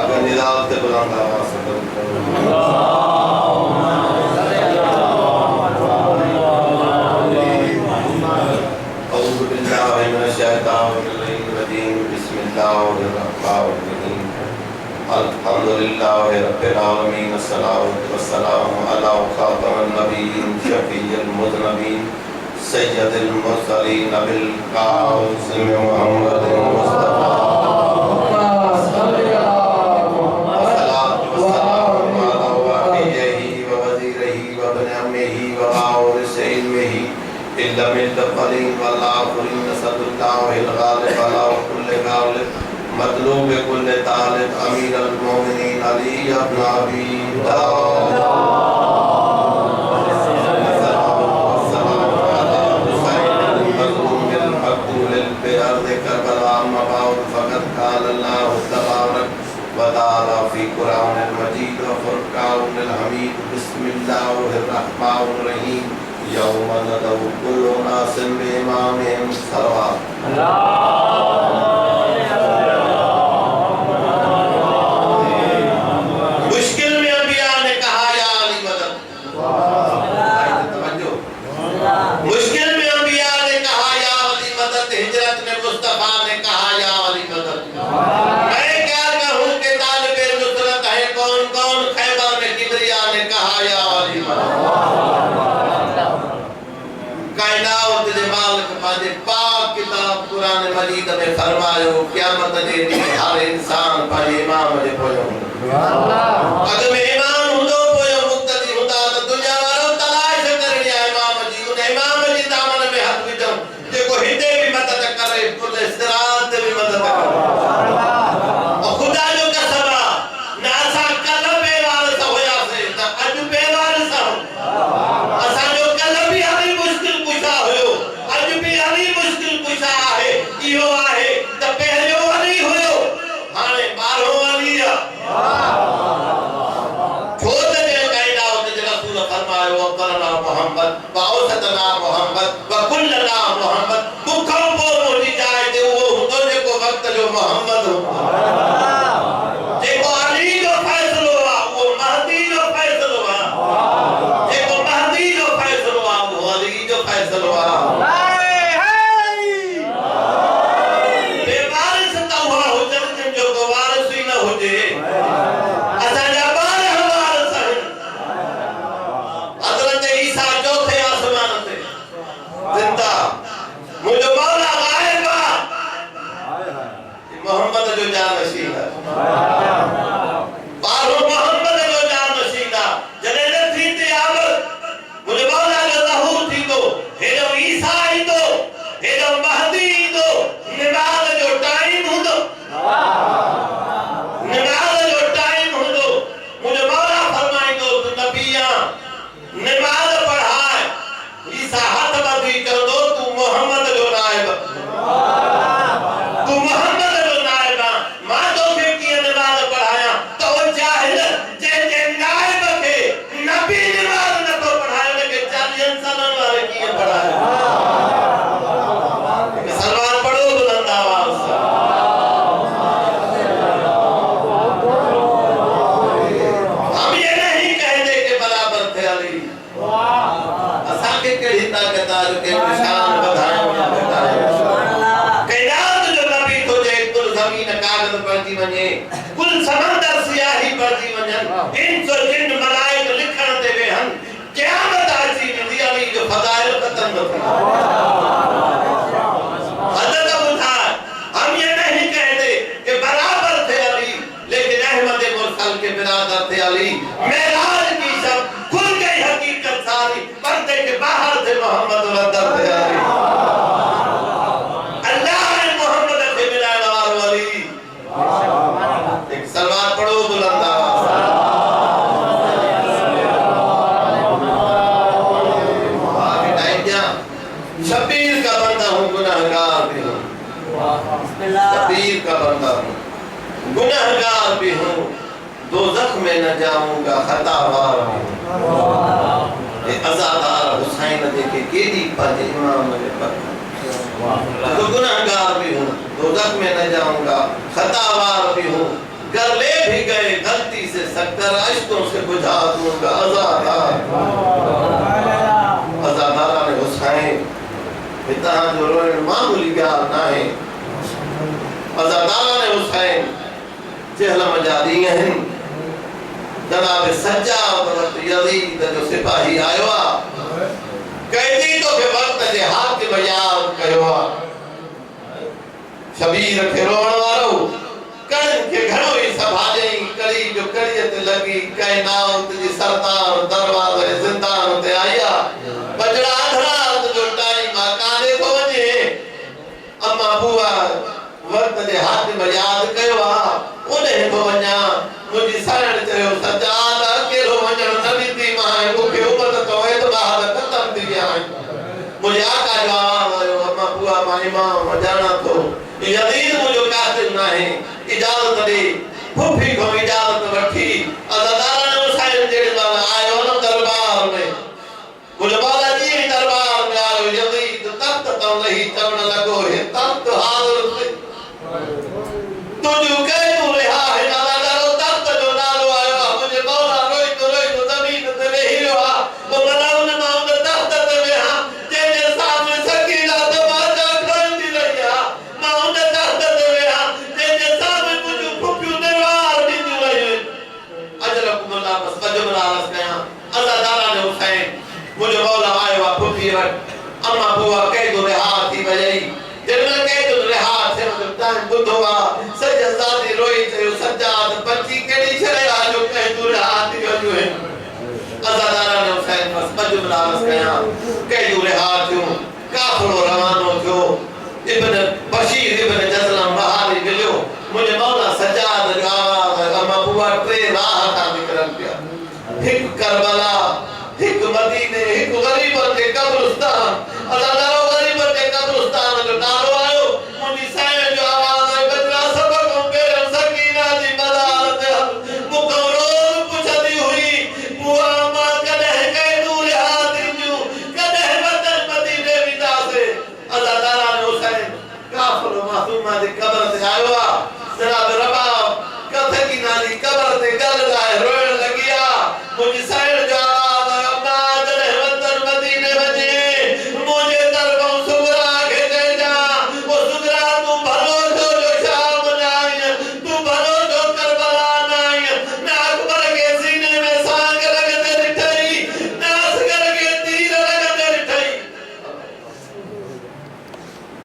का निजात से बुलंद आवाज़ से औज़ु बिल्लाहि मिनश शैतानिर रजीम बिस्मिल्लाहिर रहमानिर रहीम अल्हम्दुलिल्लाहि रब्बिल आलमीन अस्सलातु वस्सलामु अला खातमिन नबिय्यीन शफीइल मुज़नबीन सय्यदिल मुरसलीन अबिल कासिम मुहम्मदिन मुस्तफा मतलूब कुल तालिब अमीर अल-मोमिनीन अली इब्न अबी तालिब في قرآن المجيد وفرقان الحميد بسم الله الرحمن الرحيم يوم ندعو كل أناس بإمامهم صلوات मुश्किल में अंबिया ने कहा या अली मदद मुश्किल में अंबिया ने कहा या अली मदद हिजरत में मुस्तफा ने कहा या अली मदद मैं क्या कहूँ कि तालिबे नुसरत है कौन कौन खैबर में किबरिया ने कहा या अली मदद कायनात के मालिक पाजे पाक किताब कुरान मजीद में फरमायो क़यामत जे ॾींहुं हर इंसान पंहिंजे इमाम जे पोयों अॻ में इमाम हूंदो पोयों मुक़्तदी हूंदा त दुनिया वारो तलाश करणी आहे इमाम जी उन इमाम जी दामन में हथ विझो जेको हिते भी मदद करे उन सिरात ते भी मदद करे और खुदा जो कसम आहे न असां कल बेवारस हुयासीं त अॼु बेवारस आहियूं असांजो कल भी हली मुश्किल कुशा हुयो अॼु भी हली मुश्किल कुशा आहे इहो आहे त पहिरियों हली हुयो हाणे ॿारहों हली आहे मोहम्मद बाउसतना मोहम्मद वकुल्लना मोहम्मद मुखों को मोटी जाए ते वो हुंदो जेको वक्त जो मोहम्मद हो जेको अली जो फैसलो आ वो महदी जो फैसलो आ जेको महदी जो फैसलो आ वो अली जो फैसलो आ बेवारिस त हुआ हुजन जो वारिस ही न हुजे असांजा मुझे मौला गायब मोहम्मद जो जानशीन बारो मोहम्मद जो जानशीन जने न थी ते आवर मुझे मौला जो ज़हूर थी तो हेजो ईसा ही तो हेजो महदी ही तो निमाज़ जो टाइम हुंदो निमाज़ जो टाइम हुंदो मुझे मौला फरमाइंदो तू नबिया निमाज़ पढ़ाए ईसा हथ बंदी कर दो तू मोहम्मद जो नायब तू मोहम्मद जो नायब मां तो के की नमाज पढ़ाया तो वो जाहिल जे जे नायब के नबी नमाज न तो पढ़ाया के 40 सालन वाले की पढ़ाया सलवार पढ़ो बुलंद आवाज से हम ये नहीं कहते कि बराबर थे अली असा के केड़ी ताकत आ जो के निशान बधाए कायनात जो नबी तो जे कुल जमीन कागज पढ़ती वने कुल समंदर सियाही पढ़ती वने इंस और जिन मलाइक लिखण दे वेहन क़यामत अची वेंदी अली जो फज़ाइल खत्म न थी हदत बुधा हम ये नहीं कहते कि बराबर थे अली लेकिन अहमद मुरसल के बिरादर थे अली मेराज की सब खुल गई हकीकत सारी पर्दे के बाहर थे मोहम्मद अंदर थे अली अल्लाह ने मोहम्मद से मिलाने वाला अली एक सलवार पढ़ो बुलंद आवाज आगे टाइम क्या शबीर का बंदा हूँ गुनाहगार भी हूँ शबीर का बंदा हूँ गुनाहगार भी हूँ दोज़ख में न जाऊंगा खतावार भी हूँ अज़ादार हुसैन देखे केडी पाजे इमाम ने पर तो गुनाहगार भी हूँ दोज़ख में न जाऊंगा खतावार भी हूँ कर ले भी गए गलती से शक्कर आश्तों से बुझा दूंगा अज़ादारा ने हुसैन पिता जो रोए मामूली प्यार ना है अज़ादारा ने हुसैन चहला मजादी हैं जनाब सज्जाद वक्त यजीद जो सिपाही आयो कैदी तो के वक्त जे हाथ के बयान कयो शबीर के रोण वारो कण के घणो ही सभाजे कड़ी जो कड़ीअ ते लगी कायनात जी सरदार दरबार जिंदान ते आया बजड़ा धरात जो टाइम काने को वने अम्मा बुआ वक्त जे हाथ में याद कयो ओने को वन्या मुजी सारण चयो सजाद अकेलो वणन नबी दी मां मुखे उमत तो एतबार खत्म थी गया मुझे आका जवाब आयो अम्मा बुआ मां इमाम जाना तो यदीद मुझे कातिल ना है इजाजत दे फुफी को इजाजत वठी अज़ादारा ने हुसैन जेड़े वाला आयो न दरबार में मुझे बाला जी दरबार में आयो यदीद तख्त तो नहीं चढ़न लगो है तख्त हाजिर से तुझू कह तू रहा है अज़ादारो तख्त जो नालो आयो मुझे मौला रोई तो जमीन ते वेही रहा वो मलाउन माउन तख्त ते वेहा जे सामने सकीला तो बाजा खंडी रहिया माउन तख्त ते वेहा जे सामने मुझू फुफियो दरबार दी रही अजरक मुल्ला बस बजमरा रस गया अज़ादारा ने हुसैन मुझे मौला आयो फुफी अम्मा बुआ कह दो रहा थी बजाई जब कह दो रहा थे मतलब टाइम बुधवा सज्जादी रोई थे सज्जाद बच्ची केड़ी छरे आजो कह दो रहा थी जो है अज़ादारा ने हुसैन बस बजमरा रस गया कह दो रहा थी काफिलो रवानो थयो इब्न बशीर इब्न जज़लम बहारी मिलियो मुझे मौला सज्जाद आवाज अम्मा बुआ ट्रे राह का निकल गया एक करबला एक मदीने एक गरीब के कब्रिस्तान अज़ादारो गरीब के कब्रिस्तान जो नालो आयो मुनी साईं जो आवाज है बजरा सबक बेरम सकीना जी बदालत मुकरो पुछदी हुई बुआ मां कदे कह दूर हाथ जू कदे वतन मदीने विदा से अज़ादारा ने हुसैन काफिर मासूमा दी कब्र से आयो जनाब रबाब कथे की नाली कब्र ते गल जाए